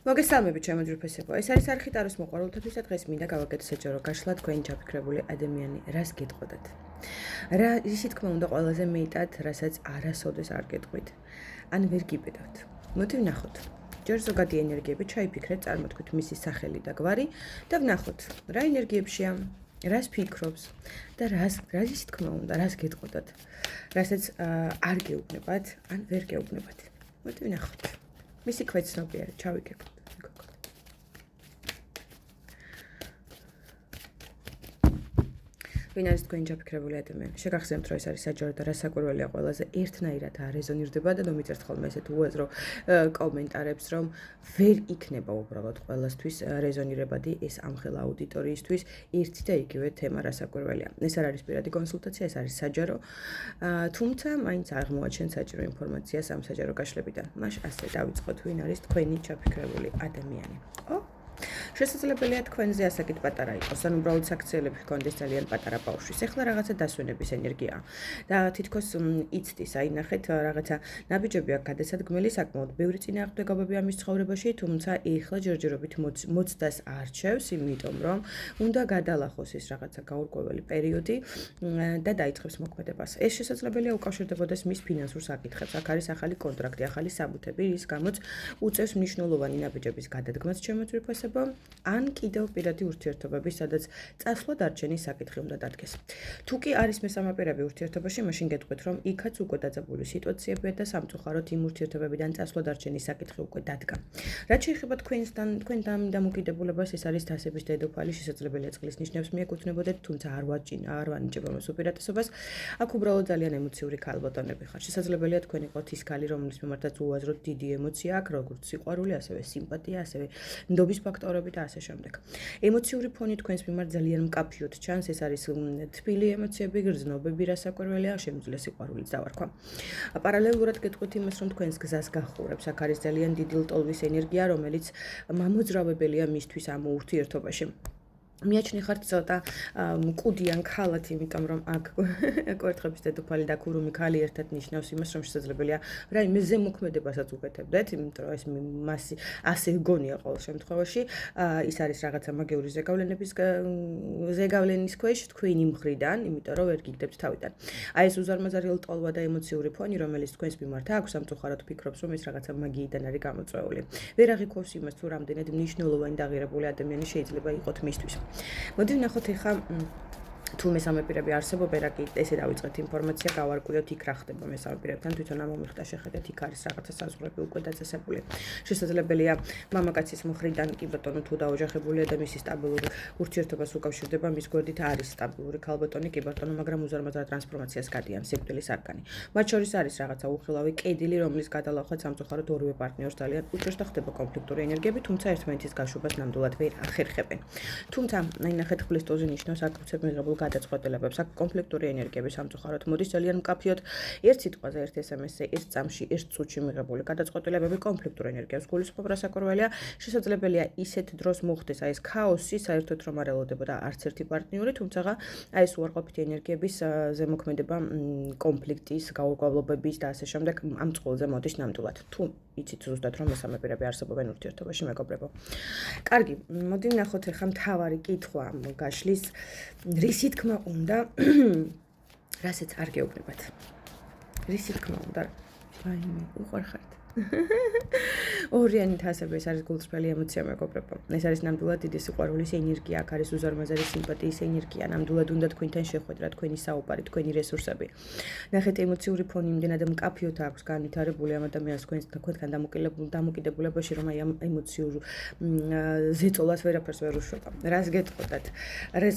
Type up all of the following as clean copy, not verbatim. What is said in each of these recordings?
მოგესალმებით ჩემო ჯგუფისებო. ეს არის არქიტაროს მოყვარულთათვის და დღეს მინდა გავაკეთო საჯარო გაშლა თქვენი ჩაფიქრებული ადამიანი რას გეტყოდათ. რა ისი თქმა უნდა ყველაზე მეტად რასაც არასოდეს არ გეტყვით. ან ვერ გიბედავთ. მოდი ვნახოთ. ჯერ ზოგადი ენერგიები ჩაიფიქრეთ, წარმოთქვით მისი სახელი და გვარი და ვნახოთ რა ენერგიებშია, რას ფიქრობს და რას ისი თქმა უნდა რას გეტყოდათ. რასაც არ გეუბნებათ, ან ვერ გეუბნებათ. მოდი ვნახოთ. მისი ქვეცნობიერი ჩავიგებთ. ვინ არის თქვენი ჩაფიქრებული ადამიანი? შეგახსენებთ, რომ ეს არის საჯარო და რასაკვირველია ყველაზე ერთნაირად არეზონირდება და ნომიწერთ ხოლმე ესეთ უაზრო კომენტარებს, რომ ვერ იქნება უბრალოდ ყველასთვის რეზონირებადი ეს ამხელა აუდიტორიისთვის ერთი და იგივე თემა რასაკვირველია. ეს არ არის პირადი კონსულტაცია, ეს არის საჯარო, თუმცა მაინც აღმოაჩენთ საჭირო ინფორმაციას ამ საჯარო გაშლებიდან. მაშ ასე დავიწყოთ, ვინ არის თქვენი ჩაფიქრებული ადამიანი. შესაძლებელია თქვენზე ასაკით პატარა იყოს, ან უბრალოდ საქციელები ჰქონდეს ძალიან პატარა ბავშვის. ეხლა რაღაცა დასვენების ენერგია და თითქოს იცდის, აი ნახეთ, რაღაცა ნაბიჯები აქვს გადასადგმელი საკმაოდ ბევრი წინააღმდეგობები ამის ცხოვრებაში, თუმცა ეხლა ჯერჯერობით მოცდას არჩევს, იმიტომ რომ უნდა გადალახოს ეს რაღაცა გაურკვეველი პერიოდი და დაიწყებს მოქმედებას. ეს შესაძლებელია უკავშირდებოდეს მის ფინანსურ საკითხებს. აქ არის ახალი კონტრაქტი, ახალი საბუთები, რის გამოც უწევს მნიშვნელოვანი ნაბიჯების გადადგმას შემოწმებასებო. ან კიდევ პირადი ურთიერთობები, სადაც წასვლა დარჩენის საკითხი უნდა დადგეს. თუ კი არის მესამე პირები ურთიერთობაში, მაშინ გეტყვით, რომ იქაც უკვე დაძაბული სიტუაციებია და სამწუხაროდ იმ ურთიერთობებიდან წასვლა დარჩენის საკითხი უკვე დადგა. რაც შეეხება თქვენ დამოკიდებულებას, ეს არის დასების დედოფალი, შესაძლებელია წყლის ნიშნებს მიეკუთვნებოდეთ, თუმცა არ ვანიჭებ ამას უპირატესობას. აქ უბრალოდ ძალიან ემოციური ქალბატონები ხარ. შესაძლებელია თქვენ იყოთ ის ქალი, რომლის მიმართაც უაზროდ დიდი ემოცია აქვს, როგორც სიყვარული, ასევე სიმპათია, ასევე ნდობის ფაქტორები და ასე შემდეგ. ემოციური ფონი თქვენს მიმართ ძალიან მკაფიოდ ჩანს, ეს არის თბილი ემოციები, გრძნობები, რასაკვირველია, შემიძლია სიყვარულიც დავარქვა. პარალელურად გეტყვით იმას, რომ თქვენს გზას გახურებს, აქ არის ძალიან დიდი ლტოლვის ენერგია, რომელიც მამოძრავებელია მისთვის ამ ურთიერთობაში. მიაჩნი ხართ ცოტა მკუდიან ქალად, იმიტომ რომ აქ კვერთხების დედოფალი და ქურუმი ქალი ერთად ნიშნავს იმას, რომ შესაძლებელია რაიმე ზემოქმედებასაც უკეთებდეთ, იმიტომ რომ ეს მასი ასე გონია ყოველ შემთხვევაში. ის არის რაღაცა მაგიური ზეგავლენის ქვეშ თქვენი მხრიდან, იმიტომ რომ ვერ გიგდებთ თავიდან. აი ეს უზარმაზარი ლტოლვა და ემოციური ფონი, რომელიც თქვენს მიმართ აქვს, სამწუხაროდ ფიქრობს, რომ ეს რაღაცა მაგიიდან არის გამოწვეული. ვერ აღიქვევს იმას, თუ რამდენად მნიშვნელოვანი და აღიარებული ადამიანი შეიძლება იყოთ მისთვის. მოდი ვნახოთ ეხლა თუ მესამე პირები არსებობენ, რა კი ესე დავიწყეთ ინფორმაცია, გავარკვიოთ იქ რა ხდება მესამე პირებთან, თვითონ ამ მომხრდა შეხედეთ, იქ არის რაღაცა საზღვრები უკვე დაწესებული. შესაძლებელია მამაკაცის მხრიდან კი ბატონო თუ დაოჯახებულია და მისი სტაბილური ურთიერთობას უკავშირდება, მის გვერდით არის სტაბილური ქალბატონი კი ბატონო, მაგრამ უზარმაზარ ტრანსფორმაციას გადიან სიკვდილის არკანი. მათ შორის არის რაღაცა უხილავი კედილი, რომლის გადალახვაც სამწუხაროდ ორივე პარტნიორს ძალიან უჭერს და ხდება კონფლიქტური ენერგიები, თუმცა ერთმანეთის გაშვებას ნამდვილად ვერ ახერხებენ. თუმცა აი ნახეთ ხლისტოზე ნიშნავს აქ უცებ მიღებულ გადაწყვეტილებებს, აქ კონფლიქტური ენერგიები სამწუხაროდ მოდის ძალიან მკაფიოდ. ერთ სიტყვაზე, ერთ SMS-ზე, ერთ წამში, ერთ წუთში მიღებული გადაწყვეტილებები კონფლიქტურ ენერგიას გულისხმობ, რასაკვირველია, შესაძლებელია ისეთ დროს მოხდეს აი ეს ქაოსი, საერთოდ რომ არ ელოდებოდა არც ერთი პარტნიორი, თუმცა აი ეს უარყოფითი ენერგიების ზემოქმედება, კონფლიქტის, გაურკვევლობების და ასე შემდეგ ამ წყვილზე მოდის ნამდვილად. თუ იცით ზუსტად რომ მესამე პირები არსებობენ ურთიერთობაში, მეგობრებო. კარგი, მოდი ვნახოთ ახლა მთავარი კითხვა ამ გაშლის, რისი თქმა უნდა, რასაც არ გეუბნებათ. რისი თქმა უნდა, რაიმე უყვარ ხართ. ორიანი თასები, ეს არის გულწრფელი ემოცია, მეგობრებო. ეს არის ნამდვილად დიდი სიყვარულის ენერგია, აქ არის უზარმაზარი სიმპათიის ენერგია, ნამდვილად უნდა თქვენთან შეხვედრა, თქვენი საუბარი, თქვენი რესურსები. ნახეთ, ემოციური ფონი იმდენად მკაფიოდ აქვს განვითარებული ამ ადამიანს თქვენთან დამოკიდებულებაში, რომ აი ამ ემოციურ ზეწოლას ვერაფერს ვერ უშვება. რას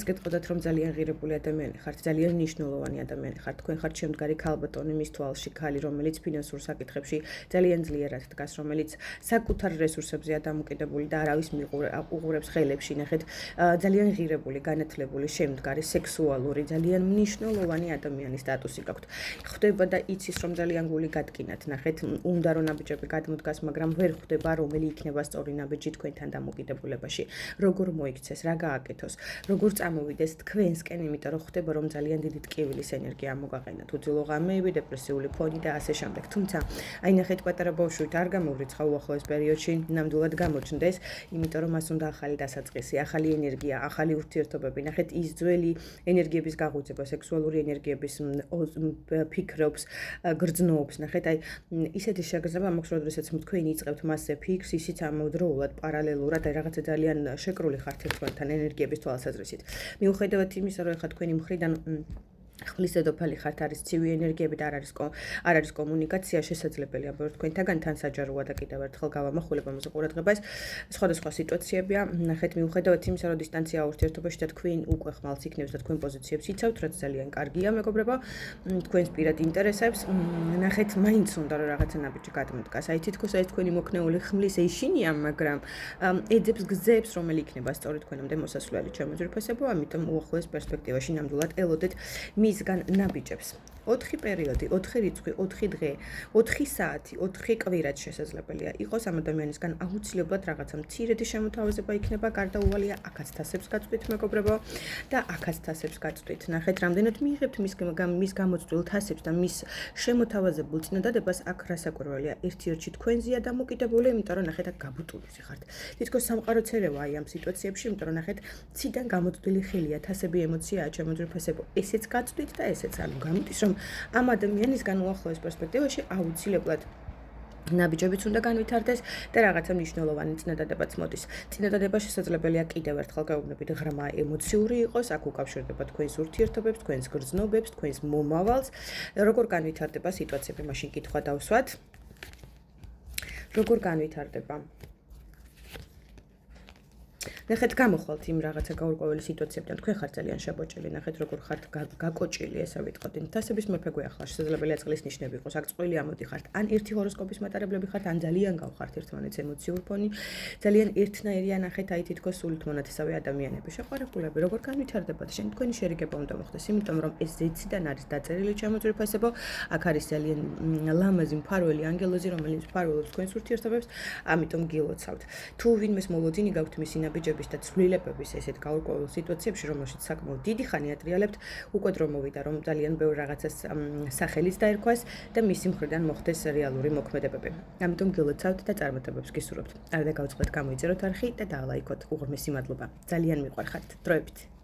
გეტყოდათ, რომ ძალიან ღირებული ადამიანი ხართ, ძალიან მნიშვნელოვანი ადამიანი ხართ, თქვენ ხართ შემდგარი ქალბატონი მის თვალში, ქალი, რომელიც ფინანსურ საკითხებში ძალიან ძლიერად დგას, რომელიც საკუთარ რესურსებზეა დამოკიდებული და არავის უყურებს ხელებში, ნახეთ, ძალიან ღირებული, განათლებული, შემდგარი, სექსუალური, ძალიან მნიშვნელოვანი ადამიანის სტატუსი გაქვთ. ხდება და იცის, რომ ძალიან გული გადგინათ, ნახეთ, უნდა რომ ნაბიჯები გადმოდგას, მაგრამ ვერ ხდება, რომელი იქნება სწორი ნაბიჯი თქვენთან დამოკიდებულებაში. როგორ მოიქცეს, რა გააკეთოს, როგორ წამოვიდეს თქვენსკენ, იმიტომ რომ ხდება, რომ ძალიან დიდი ტკივილის ენერგია მოგაყენათ, უძილო ღამეები, დეპრესიული ფონი და ასე შემდეგ. თუმცა, აი ნახეთ, პატარა ბავშვით არ გამოვრიცხა უახლოეს პერიოდში ნამდვილად გამოჩნდეს, იმიტომ რომ მას უნდა ახალი დასაწყისი, ახალი ენერგია, ახალი ურთიერთობები. ნახეთ, ის ძველი ენერგიების გაღუწება, სექსუალური ენერგიების ფიქრობს, გრძნობს. ნახეთ, აი ისეთი შეგრძნება მაქვს, როდესაც თქვენ იწყებთ მასზე ფიქრს, ისიც ამავდროულად პარალელურად აი რაღაცა ძალიან შეკრული ხართ ერთმანეთთან ენერგიების თვალსაზრისით. მიუხედავად იმისა, რომ ეხლა თქვენი მხრიდან ხმლის დედოფალი ხართ, არის ცივი ენერგიები და არ არის კომუნიკაცია, შესაძლებელია რომ თქვენთაგან თან საჯაროა და კიდევ ერთხელ გავამახვილებ ამაზე ყურადღებას. სხვადასხვა სიტუაციებია. ნახეთ, მიუხედავად იმისა, რომ დისტანცია ურთიერთობაში და თქვენ უკვე ხმალს იქნებს და თქვენ პოზიციებს იცავთ, რაც ძალიან კარგია, მეგობრებო, თქვენს პირად ინტერესებს. ნახეთ, მაინც უნდა რომ რაღაცა ნაბიჯი გადმოდგას. აი თითქოს ეს თქვენი მოქნეული ხმლის ეშინია, მაგრამ ეძებს გზებს, რომელი იქნება სწორედ თქვენამდე მოსასვლელი, ჩემოძვრიფესებო, ამიტომ უახლოეს პერსპექტივაში ნამდვილად ელოდეთ მისგან ნაბიჯებს. 4 პერიოდი, 4 რიცხვი, 4 დღე, 4 საათი, 4 კვირაც შესაძლებელია იყოს ამ ადამიანისგან აუცილებლად რაღაცა მცირედი შემოთავაზება იქნება, გარდაუვალია აქაც თასებს გაწვდით, მეგობრებო, და აქაც თასებს გაწვდით. ნახეთ, რამდენად მიიღებთ მის გამოცდილ თასებს და მის შემოთავაზებულ წინადადებას, აქ რასაკვირველია, ერთ-ერთი თქვენზეა დამოკიდებული, იმიტომ რომ ნახეთ, აქ გაბუტულები ხართ. თითქოს სამყარო ცერევა აი ამ სიტუაციებში, იმიტომ რომ ნახეთ, ციდან გამოცდილი ხელია, თასები ემოციაა, ჩემოძვრიფესებო, ესეც გაწვდით და ესეც, ანუ გამოდის რომ ამ ადამიანისგან უახლოეს პერსპექტივაში აუცილებლად ნაბიჯებიც უნდა განვითარდეს და რაღაცა მნიშვნელოვანი წინადადებაც მოდის. წინადადება შესაძლებელია კიდევ ერთხელ გაუბნებით ღრმა ემოციური იყოს, აქ უკავშირდება თქვენს ურთიერთობებს, თქვენს გრძნობებს, თქვენს მომავალს. როგორ განვითარდება სიტუაციები, მაშინ კითხვა დავსვათ. როგორ განვითარდება? ნახეთ, გამოხვალთ იმ რაღაცა გაურკვეველი სიტუაციებიდან. თქვენ ხართ ძალიან შებოჭილი, ნახეთ, როგორ ხართ გაკოჭილი, ესე ვიტყოდ. თასების მეფე გვეხლა, შესაძლებელია წყლის ნიშნები იყოს, აქ წყვილი ამოდი ხართ, ან ერთი ჰოროსკოპის მატარებლები ხართ, ან ძალიან გავხართ ერთმანეთს ემოციურ ფონი. ძალიან ერთნაირია, ნახეთ, აი თითქოს სულით მონათესავე ადამიანები. შეყვარებულები, როგორ განვითარდებათ? შენ თქვენი შერიგება უნდა მოხდეს, იმიტომ რომ ეს ზეციდან არის დაწერილი, ჩემოძვრიფესებო. აქ არის ძალიან ლამაზი მფარველი ანგელოზი, რომელიც მფარველობს თქვენს ურთიერთობებს, ამიტომ გილოცავთ. თუ ვინმეს მოლოდინი გაქვთ მისი ნაბიჯების და ცვლილებების ესეთ გაურკვეველ სიტუაციებში, რომელშიც საკმაოდ დიდი ხანი ატრიალებთ, უკვე დრო მოვიდა, რომ ძალიან ბევრ რაღაცას სახელიც დაერქვას და მისი მხრიდან მოხდეს რეალური მოქმედებები. ამიტომ გილოცავთ და წარმატებებს გისურვებთ. არ და გავწყდეთ გამოიწეროთ არხი და დაალაიქოთ. უღრმესი მადლობა. ძალიან მიყვარხართ. დროებით.